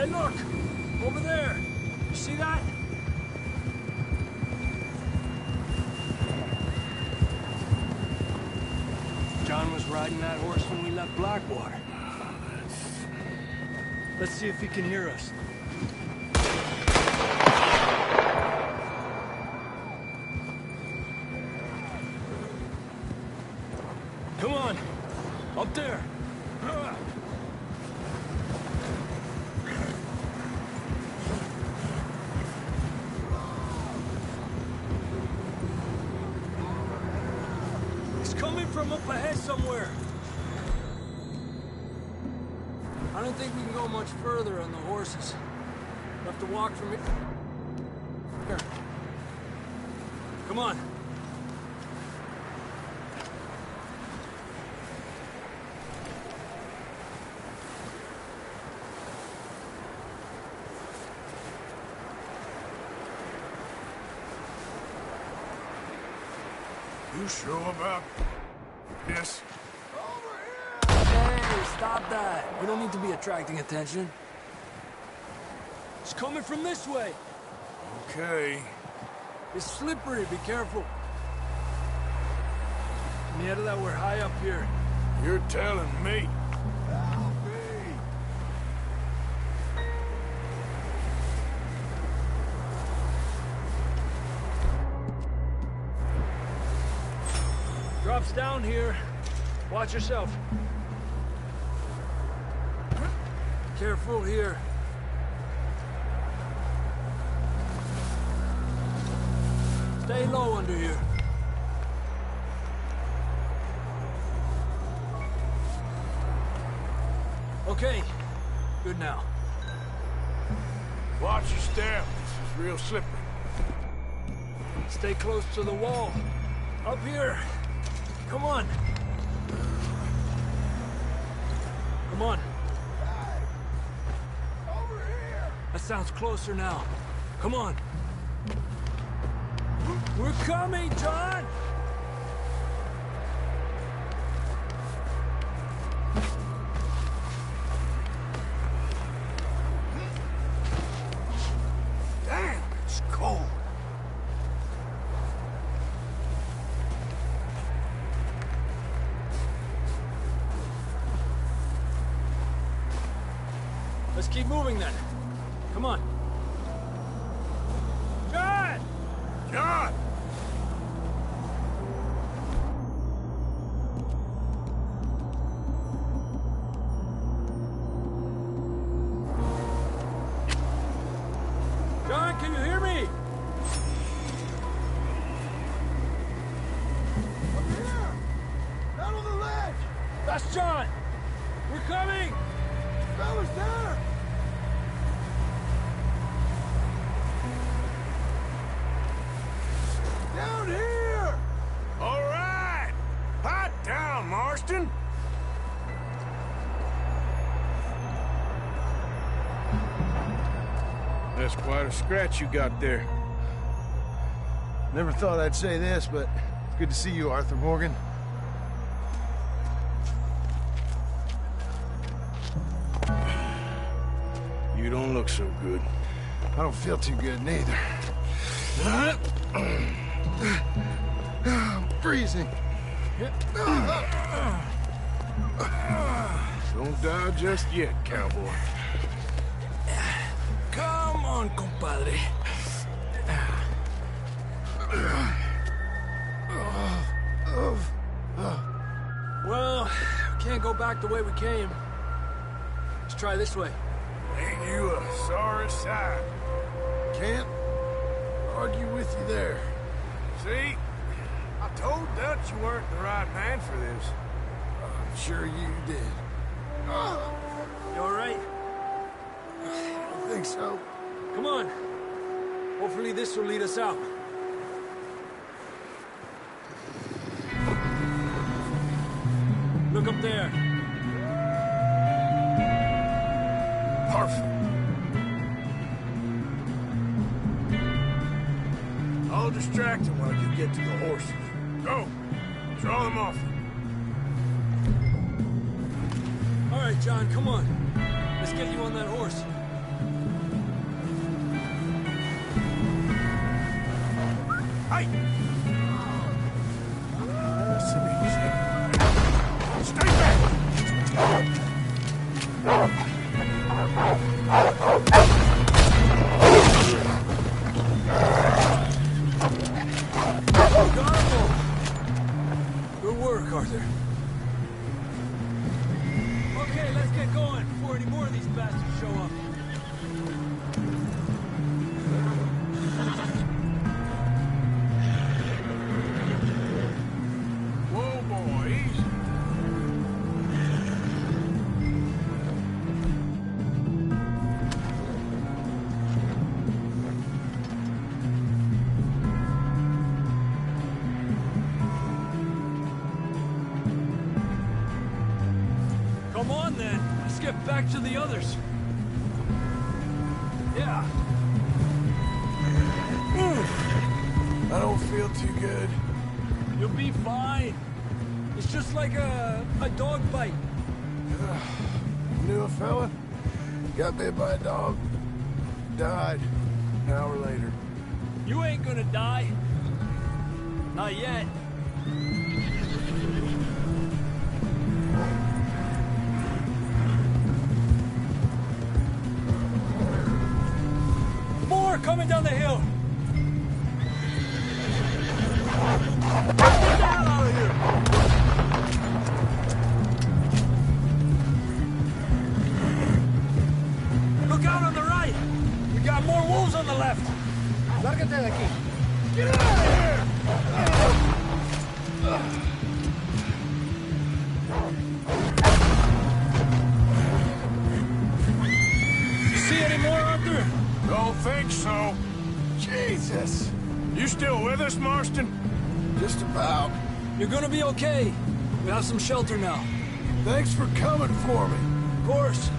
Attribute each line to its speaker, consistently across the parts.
Speaker 1: Hey, look! Over there! You see that? John was riding that horse when we left Blackwater. Let's see if he can hear us. Come on! Up there! It's coming from up ahead somewhere. I don't think we can go much further on the horses. We'll have to walk from here. Here. Come on.
Speaker 2: You sure about this?
Speaker 1: Hey, stop that. We don't need to be attracting attention. It's coming from this way.
Speaker 2: Okay.
Speaker 1: It's slippery, be careful. Mierda, that we're high up here.
Speaker 2: You're telling me.
Speaker 1: Drops down here. Watch yourself. Careful here. Stay low under here. Okay. Good now.
Speaker 2: Watch your step. This is real slippery.
Speaker 1: Stay close to the wall. Up here. Come on. Come on.
Speaker 2: Over here.
Speaker 1: That sounds closer now. Come on. We're coming, John!
Speaker 2: Damn, it's cold.
Speaker 1: Let's keep moving then. Come on. John!
Speaker 2: John!
Speaker 1: John, can you hear me?
Speaker 2: Up here! Down on the ledge!
Speaker 1: That's John! We're coming!
Speaker 2: Fellas there! Down here! All right! Hot down, Marston! That's quite a scratch you got there.
Speaker 3: Never thought I'd say this, but it's good to see you, Arthur Morgan.
Speaker 2: You don't look so good.
Speaker 3: I don't feel too good, neither. I'm freezing.
Speaker 2: Don't die just yet, cowboy.
Speaker 1: Come on, compadre. Well, we can't go back the way we came. Let's try this way.
Speaker 2: Ain't you a sorry sight?
Speaker 3: Can't argue with you there.
Speaker 2: See? I told Dutch you weren't the right man for this.
Speaker 3: I'm sure you did.
Speaker 1: You all right?
Speaker 3: I think so.
Speaker 1: Come on. Hopefully this will lead us out. Look up there.
Speaker 2: Perfect. I'll distract him while you get to the horses. Go. Draw them off.
Speaker 1: All right, John, come on. Let's get you on that horse.
Speaker 2: Hey! Stay back!
Speaker 1: Good work, Arthur. Okay, let's get going before any more of these bastards show up.
Speaker 2: Whoa, boys.
Speaker 1: Come on, then. Let's get back to the others. Yeah.
Speaker 2: I don't feel too good.
Speaker 1: You'll be fine. It's just like a dog bite.
Speaker 2: Knew a fella, got bit by a dog, died an hour later.
Speaker 1: You ain't gonna die. Not yet. More coming down the hill. Get the hell out of here. Look out on the right. We got more wolves on the left. Lárgate de aquí. Get out of here! You see any more, Arthur?
Speaker 2: Don't think so. Jesus. You still with us, Marston? Just about.
Speaker 1: You're gonna be okay. We have some shelter now.
Speaker 2: Thanks for coming for me.
Speaker 1: Of course.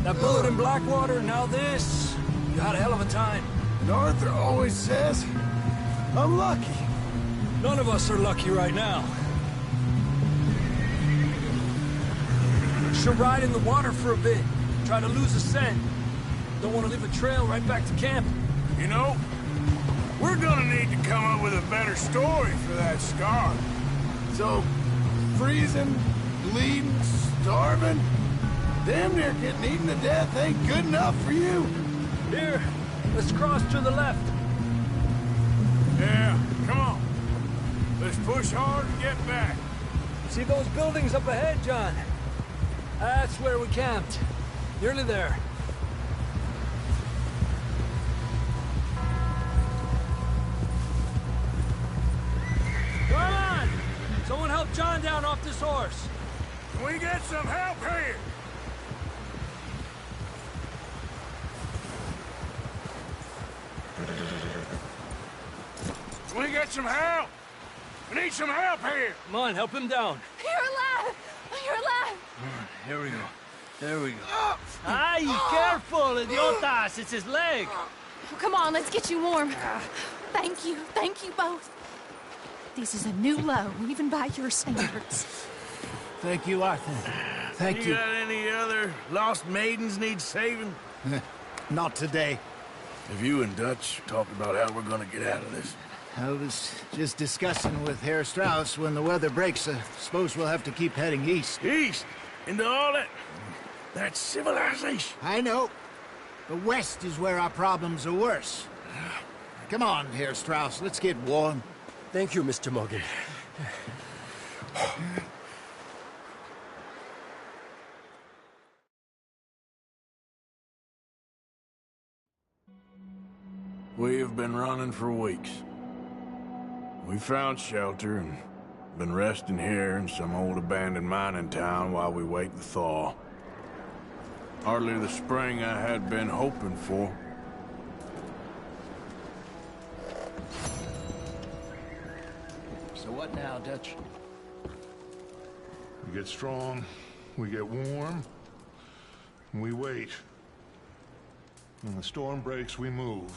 Speaker 1: That bullet in Blackwater, now this. You had a hell of a time.
Speaker 2: And Arthur always says, I'm lucky.
Speaker 1: None of us are lucky right now. Should ride in the water for a bit. Try to lose a scent. Don't want to leave a trail right back to camp.
Speaker 2: You know, we're gonna need to come up with a better story for that scar. So, freezing, bleeding, starving, damn near getting eaten to death ain't good enough for you.
Speaker 1: Here, let's cross to the left.
Speaker 2: Yeah, come on. Let's push hard and get back.
Speaker 1: See those buildings up ahead, John? That's where we camped. Nearly there. Come on! Someone help John down off this horse.
Speaker 2: Can we get some help here? Can we get some help? We need some help here.
Speaker 1: Come on, help him down.
Speaker 4: You're alive! You're alive!
Speaker 1: Here we go. There we go. Ay, careful, idiotas! It's his leg.
Speaker 4: Oh, come on, let's get you warm. Thank you both. This is a new low, even by your standards.
Speaker 5: Thank you, Arthur. Thank you.
Speaker 2: got any other lost maidens need saving?
Speaker 5: Not today.
Speaker 2: Have you and Dutch talked about how we're gonna get out of this?
Speaker 5: I was just discussing with Herr Strauss when the weather breaks. I suppose we'll have to keep heading east.
Speaker 2: East? Into all that civilization?
Speaker 5: I know. But west is where our problems are worse. Come on, Herr Strauss. Let's get warm.
Speaker 1: Thank you, Mr. Morgan.
Speaker 2: We have been running for weeks. We found shelter and been resting here in some old abandoned mining town while we wait the thaw. Hardly the spring I had been hoping for.
Speaker 5: So what now, Dutch?
Speaker 6: We get strong, we get warm, and we wait. When the storm breaks, we move.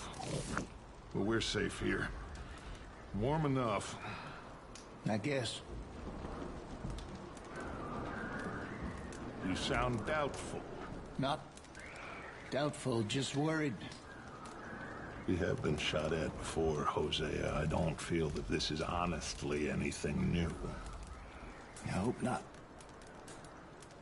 Speaker 6: But we're safe here. Warm enough.
Speaker 5: I guess.
Speaker 6: You sound doubtful.
Speaker 5: Not doubtful, just worried.
Speaker 6: We have been shot at before, Hosea. I don't feel that this is honestly anything new.
Speaker 5: I hope not.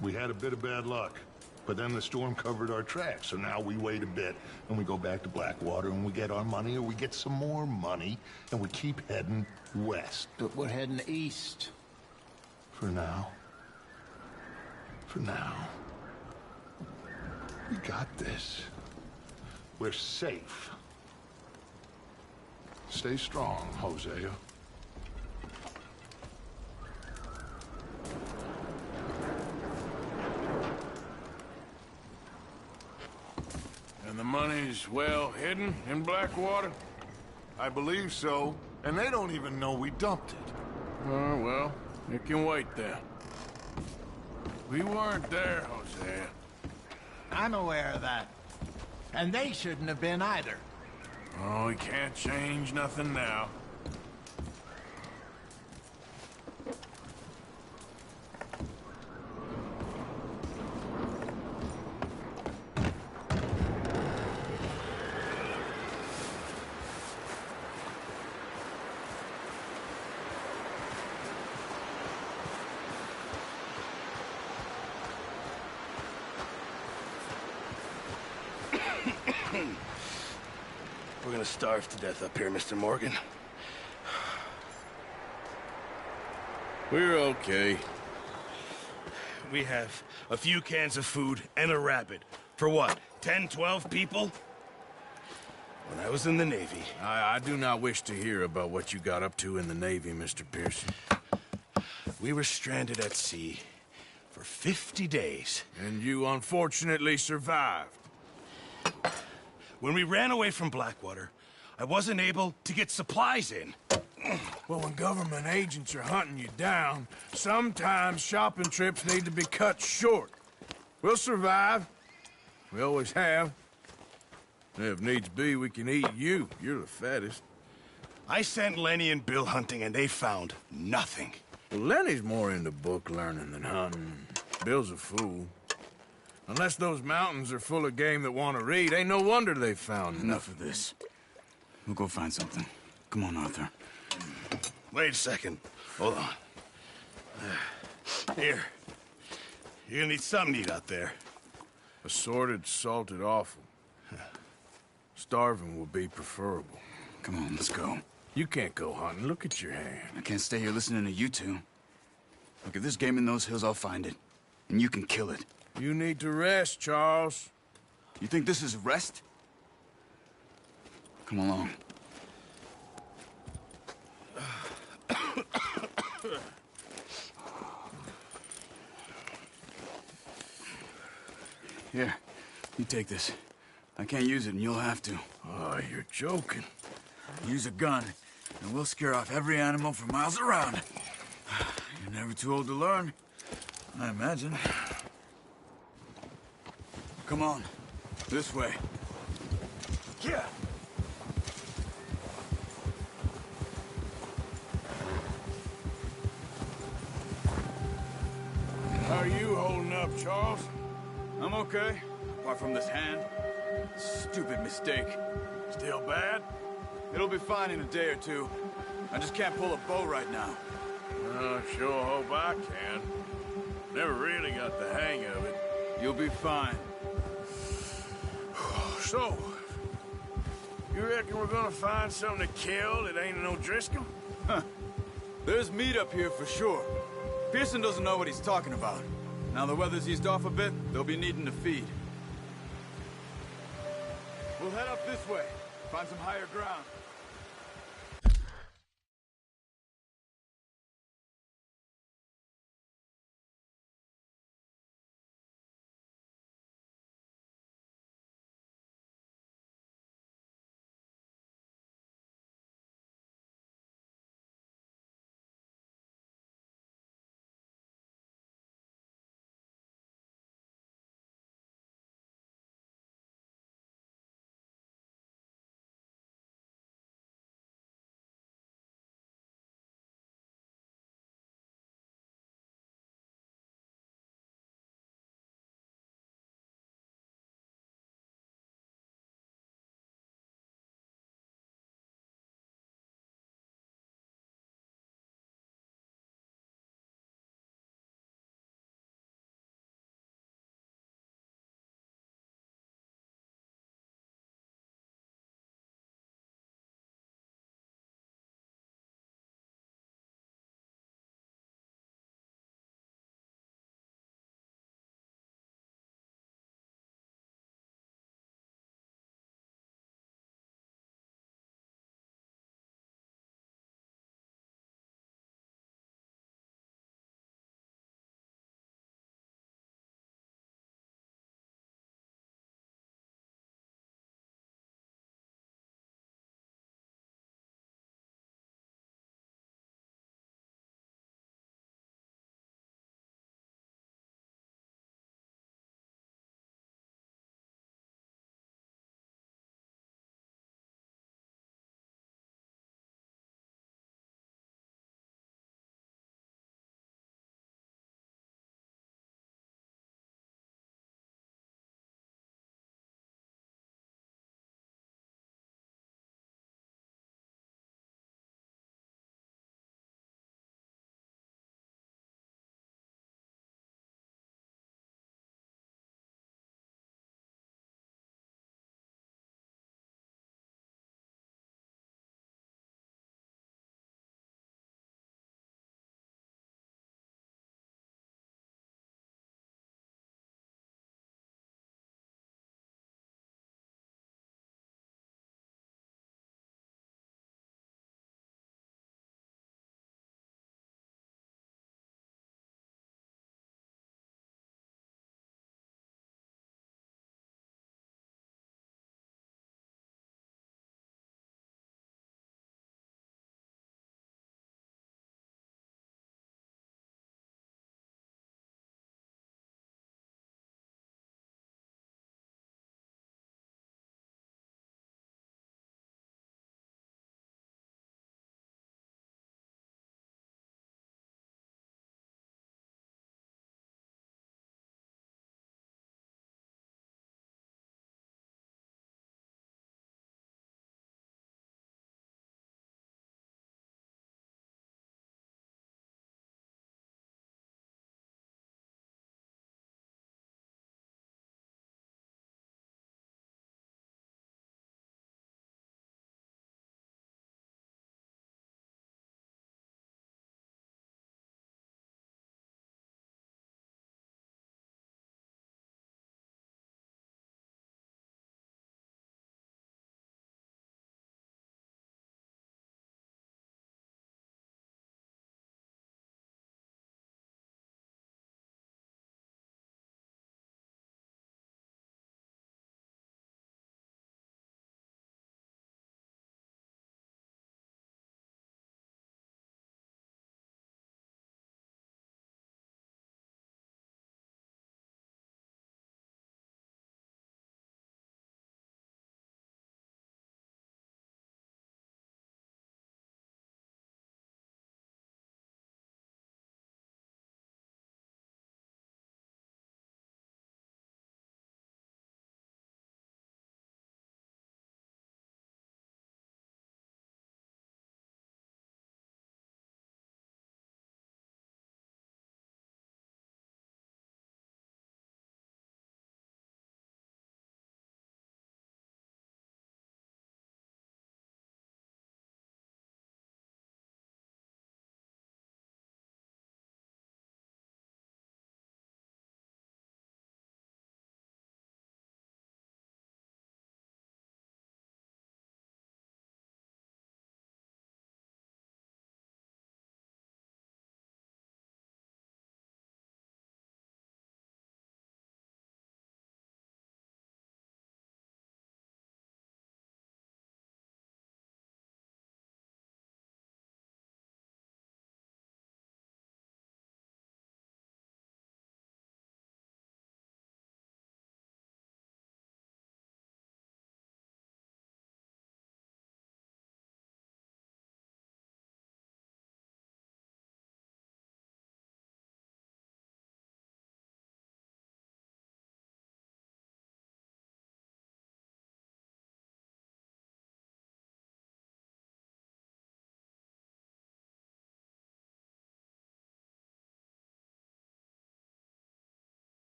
Speaker 6: We had a bit of bad luck, but then the storm covered our tracks, so now we wait a bit, and we go back to Blackwater, and we get our money, or we get some more money, and we keep heading west.
Speaker 5: But we're heading east.
Speaker 6: For now. For now. We got this. We're safe. Stay strong, Hosea.
Speaker 2: And the money's well hidden in Blackwater?
Speaker 6: I believe so, and they don't even know we dumped it.
Speaker 2: Oh, well, it can wait then. We weren't there, Hosea.
Speaker 5: I'm aware of that. And they shouldn't have been either.
Speaker 2: Oh, we can't change nothing now.
Speaker 7: We're gonna starve to death up here, Mr. Morgan.
Speaker 2: We're okay.
Speaker 7: We have a few cans of food and a rabbit. For what, 10, 12 people? When I was in the Navy...
Speaker 2: I do not wish to hear about what you got up to in the Navy, Mr. Pearson.
Speaker 7: We were stranded at sea for 50 days.
Speaker 2: And you unfortunately survived.
Speaker 7: When we ran away from Blackwater, I wasn't able to get supplies in.
Speaker 2: Well, when government agents are hunting you down, sometimes shopping trips need to be cut short. We'll survive. We always have. And if needs be, we can eat you. You're the fattest.
Speaker 7: I sent Lenny and Bill hunting, and they found nothing.
Speaker 2: Well, Lenny's more into book learning than hunting. Bill's a fool. Unless those mountains are full of game that want to read, ain't no wonder they found
Speaker 8: Enough of this. We'll go find something. Come on, Arthur.
Speaker 7: Wait a second. Hold on. Here. You're gonna need something to eat out there.
Speaker 2: Assorted, salted offal. Starving would be preferable.
Speaker 8: Come on, let's go.
Speaker 2: You can't go hunting. Look at your hand.
Speaker 8: I can't stay here listening to you two. Look, if there's game in those hills, I'll find it. And you can kill it.
Speaker 2: You need to rest, Charles.
Speaker 8: You think this is rest? Come along. Here, you take this. I can't use it, and you'll have to.
Speaker 2: Oh, you're joking.
Speaker 8: Use a gun, and we'll scare off every animal for miles around. You're never too old to learn, I imagine. Come on, this way.
Speaker 7: Yeah.
Speaker 2: How are you holding up, Charles?
Speaker 8: I'm okay, apart from this hand. Stupid mistake.
Speaker 2: Still bad?
Speaker 8: It'll be fine in a day or two. I just can't pull a bow right now.
Speaker 2: Sure hope I can. Never really got the hang of it.
Speaker 8: You'll be fine.
Speaker 2: So, you reckon we're gonna find something to kill that ain't no Driscoll?
Speaker 8: There's meat up here for sure. Pearson doesn't know what he's talking about. Now the weather's eased off a bit, they'll be needing to feed. We'll head up this way, find some higher ground.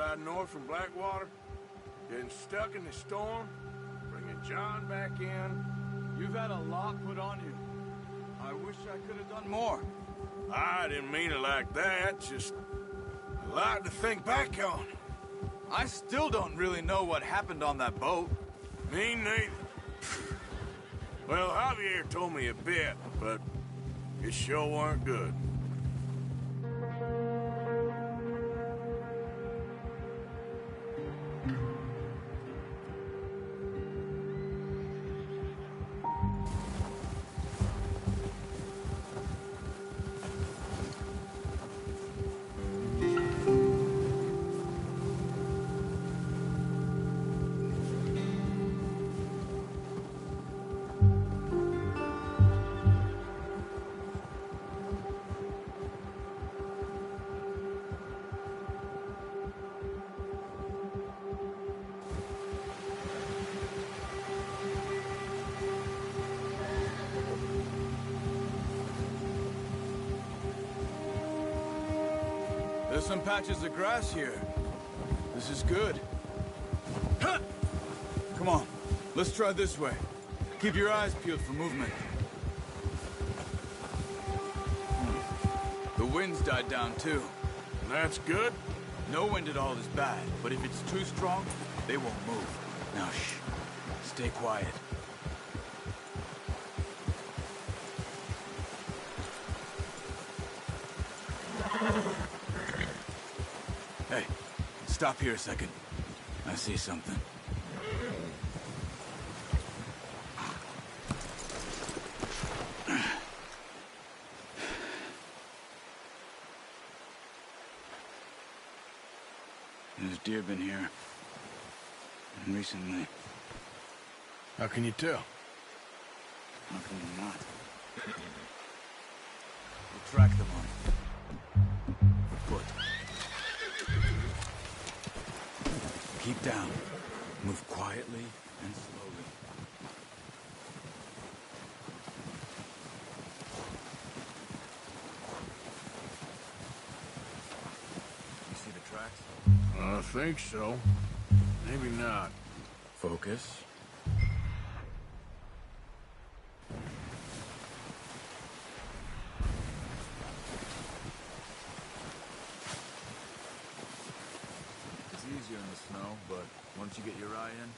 Speaker 2: riding north from Blackwater, getting stuck in the storm, bringing John back in.
Speaker 8: You've had a lot put on you. I wish I could have done more.
Speaker 2: I didn't mean it like that, just a lot to think back on.
Speaker 8: I still don't really know what happened on that boat.
Speaker 2: Me neither. Well, Javier told me a bit, but it sure weren't good.
Speaker 8: There's some patches of grass here. This is good. Come on, let's try this way. Keep your eyes peeled for movement. The wind's died down too.
Speaker 2: That's good.
Speaker 8: No wind at all is bad, but if it's too strong, they won't move. Now shh, stay quiet. Hey, stop here a second. I see something. There's deer been here. Recently.
Speaker 2: How can you tell?
Speaker 8: How can you not? We'll track them on foot. Keep down. Move quietly and slowly. You see the tracks?
Speaker 2: I think so. Maybe not.
Speaker 8: Focus. It's easier in the snow, but once you get your eye in,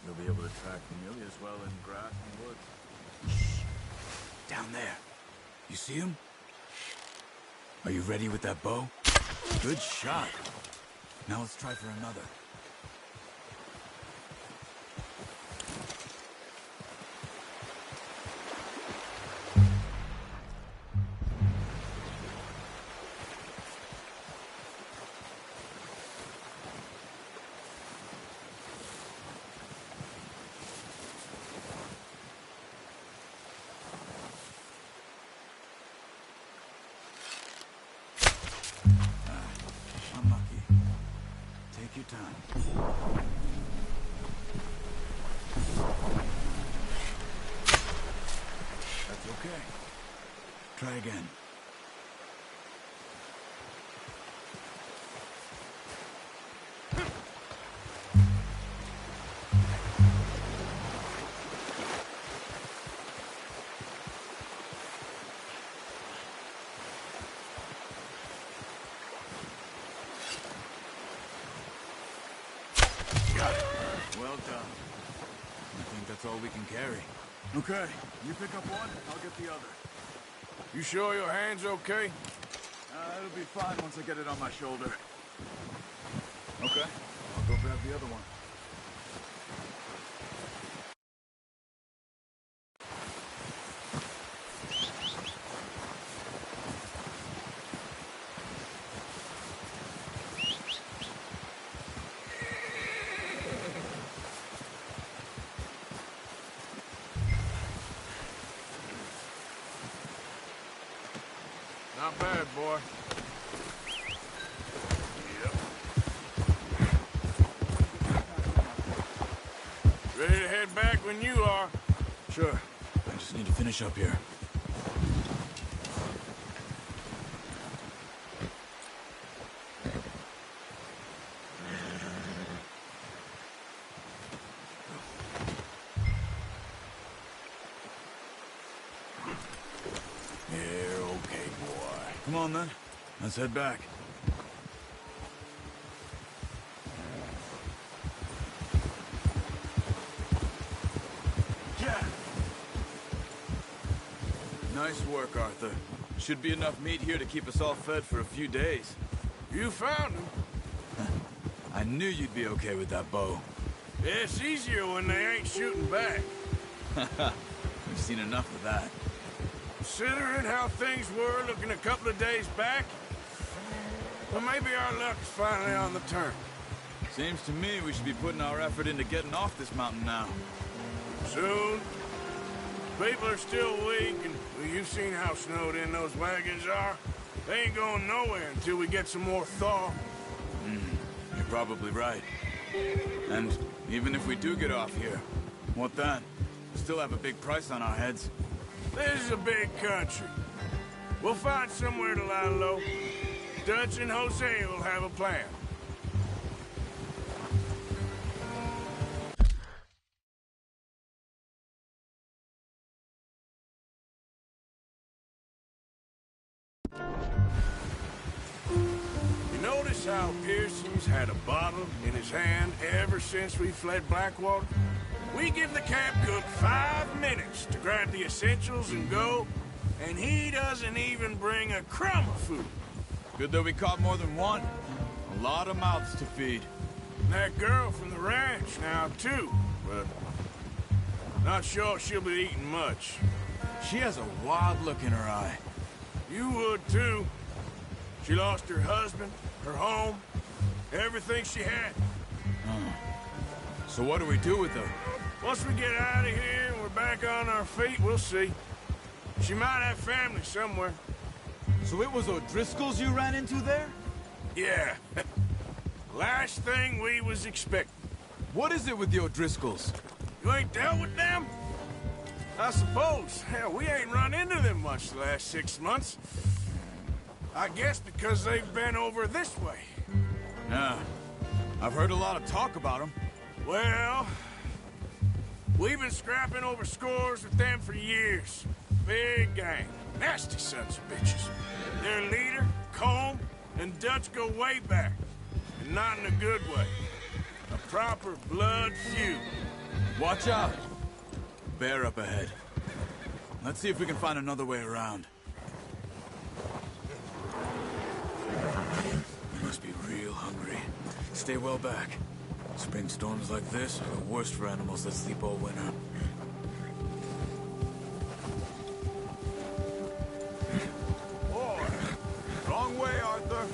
Speaker 8: you'll be able to track them nearly as well in grass and woods. Shh. Down there. You see him? Are you ready with that bow? Good shot. Now let's try for another. Unlucky. Take your time. That's okay. Try again. Well done. I think that's all we can carry. Okay, you pick up one, I'll get the other.
Speaker 2: You sure your hand's okay?
Speaker 8: It'll be fine once I get it on my shoulder. Okay, I'll go grab the other one.
Speaker 2: Not bad, boy. Yep. Ready to head back when you are.
Speaker 8: Sure. I just need to finish up here. Come on, then. Let's head back.
Speaker 2: Yeah.
Speaker 8: Nice work, Arthur. Should be enough meat here to keep us all fed for a few days.
Speaker 2: You found him.
Speaker 8: I knew you'd be okay with that bow.
Speaker 2: It's easier when they ain't shooting back.
Speaker 8: We've seen enough of that.
Speaker 2: Considering how things were looking a couple of days back, well, maybe our luck's finally on the turn.
Speaker 8: Seems to me we should be putting our effort into getting off this mountain now.
Speaker 2: Soon. People are still weak, and well, you've seen how snowed in those wagons are. They ain't going nowhere until we get some more thaw.
Speaker 8: You're probably right. And even if we do get off here, what then? We still have a big price on our heads.
Speaker 2: This is a big country. We'll find somewhere to lie low. Dutch and Jose will have a plan. You notice how Pearson's had a bottle in his hand ever since we fled Blackwater? We give the camp cook 5 minutes to grab the essentials and go, and he doesn't even bring a crumb of food.
Speaker 8: Good that we caught more than one. A lot of mouths to feed.
Speaker 2: That girl from the ranch now, too, but not sure she'll be eating much.
Speaker 8: She has a wild look in her eye.
Speaker 2: You would, too. She lost her husband, her home, everything she had.
Speaker 8: So what do we do with her?
Speaker 2: Once we get out of here and we're back on our feet, we'll see. She might have family somewhere.
Speaker 8: So it was O'Driscoll's you ran into there?
Speaker 2: Yeah. Last thing we was expecting.
Speaker 8: What is it with the O'Driscolls?
Speaker 2: You ain't dealt with them? I suppose. Hell, we ain't run into them much the last 6 months. I guess because they've been over this way.
Speaker 8: Yeah. I've heard a lot of talk about them.
Speaker 2: Well, we've been scrapping over scores with them for years. Big gang. Nasty sons of bitches. Their leader, Combe, and Dutch go way back. And not in a good way. A proper blood feud.
Speaker 8: Watch out. Bear up ahead. Let's see if we can find another way around. We must be real hungry. Stay well back. Spring storms like this are the worst for animals that sleep all winter.
Speaker 2: Boy, wrong way, Arthur.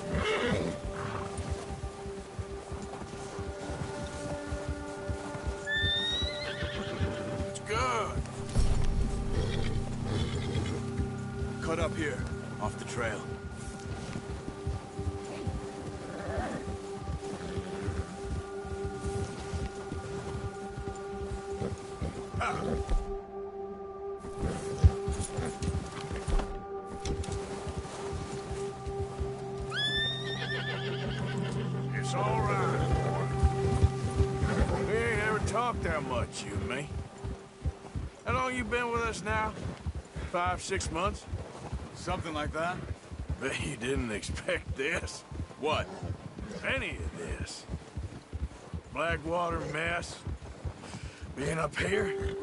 Speaker 2: It's good.
Speaker 8: Cut up here, off the trail.
Speaker 2: It's all right, boy. We ain't ever talked that much, you and me. How long you been with us now? 5, 6 months?
Speaker 8: Something like that?
Speaker 2: Bet you didn't expect this.
Speaker 8: What?
Speaker 2: Any of this. Blackwater mess. Being up here.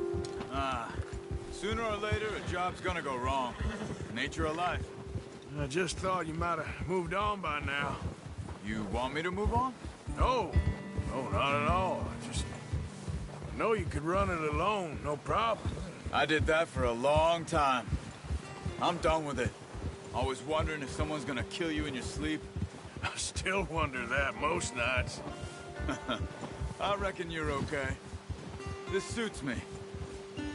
Speaker 8: Sooner or later, a job's gonna go wrong. Nature of life.
Speaker 2: I just thought you might have moved on by now.
Speaker 8: You want me to move on?
Speaker 2: No. No, not at all. I know you could run it alone, no problem.
Speaker 8: I did that for a long time. I'm done with it. Always wondering if someone's gonna kill you in your sleep.
Speaker 2: I still wonder that most nights.
Speaker 8: I reckon you're okay. This suits me.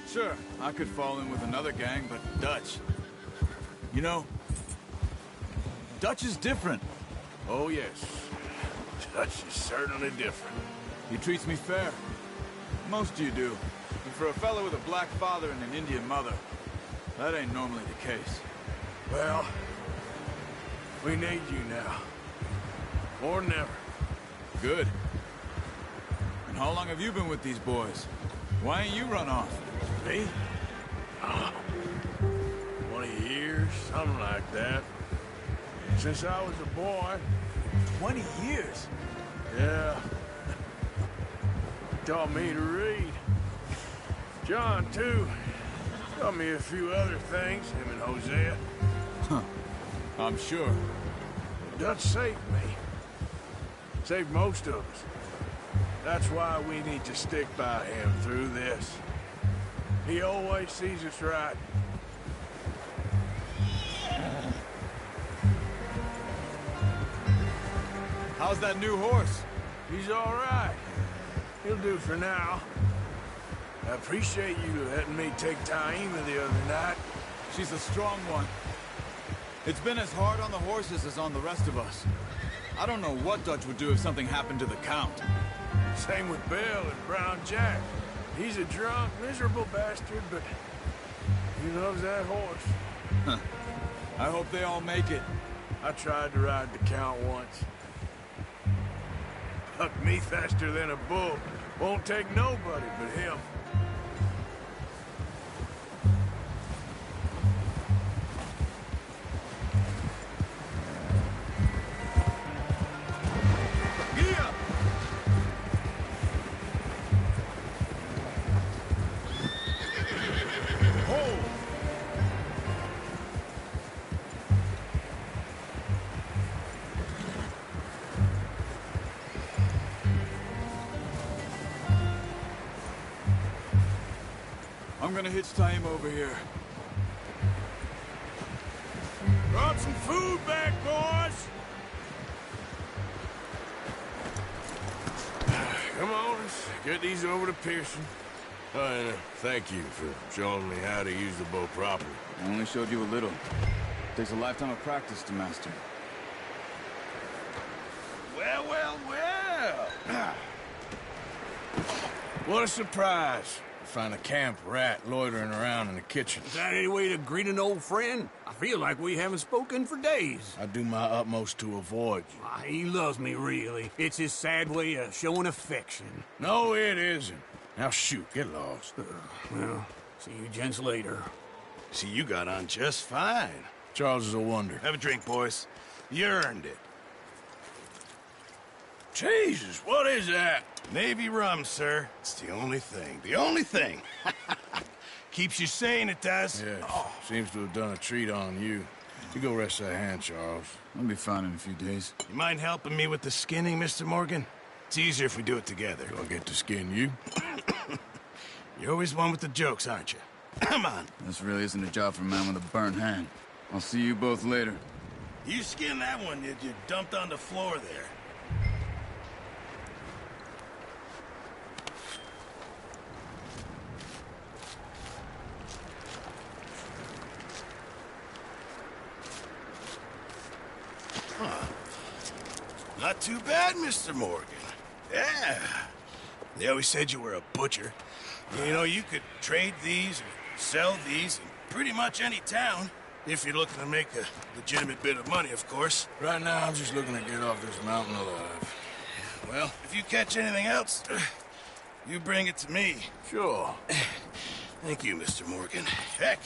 Speaker 8: Sure, I could fall in with another gang, but Dutch... You know, Dutch is different.
Speaker 2: Oh, yes. Dutch is certainly different.
Speaker 8: He treats me fair. Most of you do. And for a fellow with a black father and an Indian mother, that ain't normally the case.
Speaker 2: Well, we need you now. More than ever.
Speaker 8: Good. And how long have you been with these boys? Why ain't you run off?
Speaker 2: Me? 20 years, something like that. since I was a boy.
Speaker 8: 20 years?
Speaker 2: Yeah. Taught me to read. John, too. Taught me a few other things, him and Hosea.
Speaker 8: I'm sure.
Speaker 2: Dutch saved me. Saved most of us. That's why we need to stick by him through this. He always sees us right.
Speaker 8: How's that new horse?
Speaker 2: He's all right. He'll do for now. I appreciate you letting me take Taima the other night.
Speaker 8: She's a strong one. It's been as hard on the horses as on the rest of us. I don't know what Dutch would do if something happened to the Count.
Speaker 2: Same with Bill and Brown Jack. He's a drunk, miserable bastard, but he loves that horse.
Speaker 8: I hope they all make it.
Speaker 2: I tried to ride the Count once. Bucked me faster than a bull. Won't take nobody but him. Giddy up! Hold!
Speaker 8: I'm gonna hitch Taima over here.
Speaker 2: Brought some food back, boys! Come on, let's get these over to Pearson. And thank you for showing me how to use the bow properly.
Speaker 8: I only showed you a little. Takes a lifetime of practice to master.
Speaker 2: Well, well, well! What a surprise. Find a camp rat loitering around in the kitchen.
Speaker 9: Is that any way to greet an old friend? I feel like we haven't spoken for days.
Speaker 2: I do my utmost to avoid you.
Speaker 9: Ah, he loves me, really. It's his sad way of showing affection.
Speaker 2: No, it isn't. Now shoot, get lost.
Speaker 9: Well, see you gents later.
Speaker 7: See, you got on just fine.
Speaker 2: Charles is a wonder.
Speaker 7: Have a drink, boys. You earned it.
Speaker 2: Jesus, what is that?
Speaker 7: Navy rum, sir. It's the only thing. The only thing. Keeps you sane, it does.
Speaker 2: Yeah, seems to have done a treat on you. You go rest that hand, Charles.
Speaker 8: I'll be fine in a few days.
Speaker 7: You mind helping me with the skinning, Mr. Morgan? It's easier if we do it together.
Speaker 2: Do I get to skin you?
Speaker 7: You're always one with the jokes, aren't you? Come on.
Speaker 8: This really isn't a job for a man with a burnt hand. I'll see you both later.
Speaker 7: You skinned that one you dumped on the floor there. Not too bad, Mr. Morgan. Yeah. They always said you were a butcher. You know, you could trade these or sell these in pretty much any town. If you're looking to make a legitimate bit of money, of course.
Speaker 2: Right now, I'm just looking to get off this mountain alive.
Speaker 7: Well, if you catch anything else, you bring it to me.
Speaker 2: Sure.
Speaker 7: Thank you, Mr. Morgan. Heck,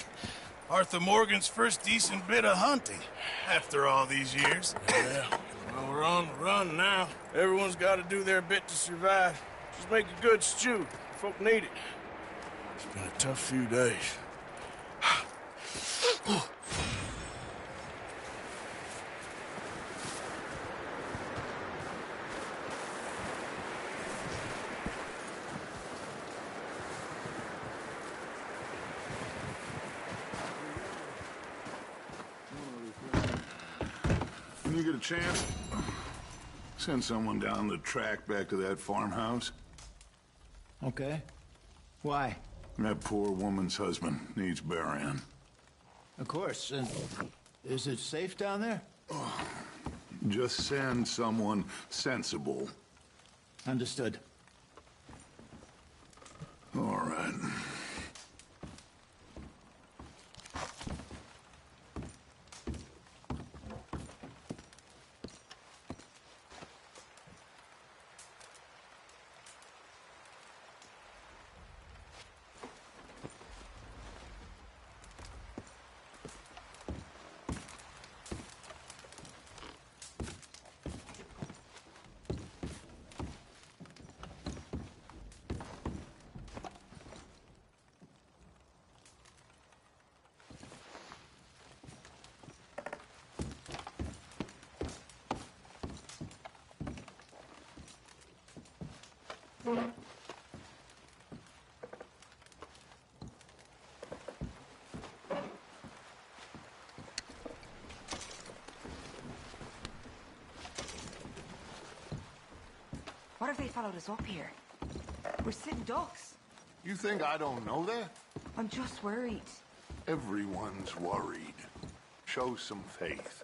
Speaker 7: Arthur Morgan's first decent bit of hunting after all these years.
Speaker 2: Yeah. Well, we're on the run now. Everyone's got to do their bit to survive. Just make a good stew. Folk need it. It's been a tough few days.
Speaker 6: When you get a chance, send someone down the track back to that farmhouse.
Speaker 5: Okay. Why?
Speaker 6: That poor woman's husband needs burying.
Speaker 5: Of course. And is it safe down there?
Speaker 6: Just send someone sensible.
Speaker 5: Understood.
Speaker 6: All right.
Speaker 10: What if they followed us up here? We're sitting ducks.
Speaker 6: You think I don't know that?
Speaker 10: I'm just worried.
Speaker 6: Everyone's worried. Show some faith.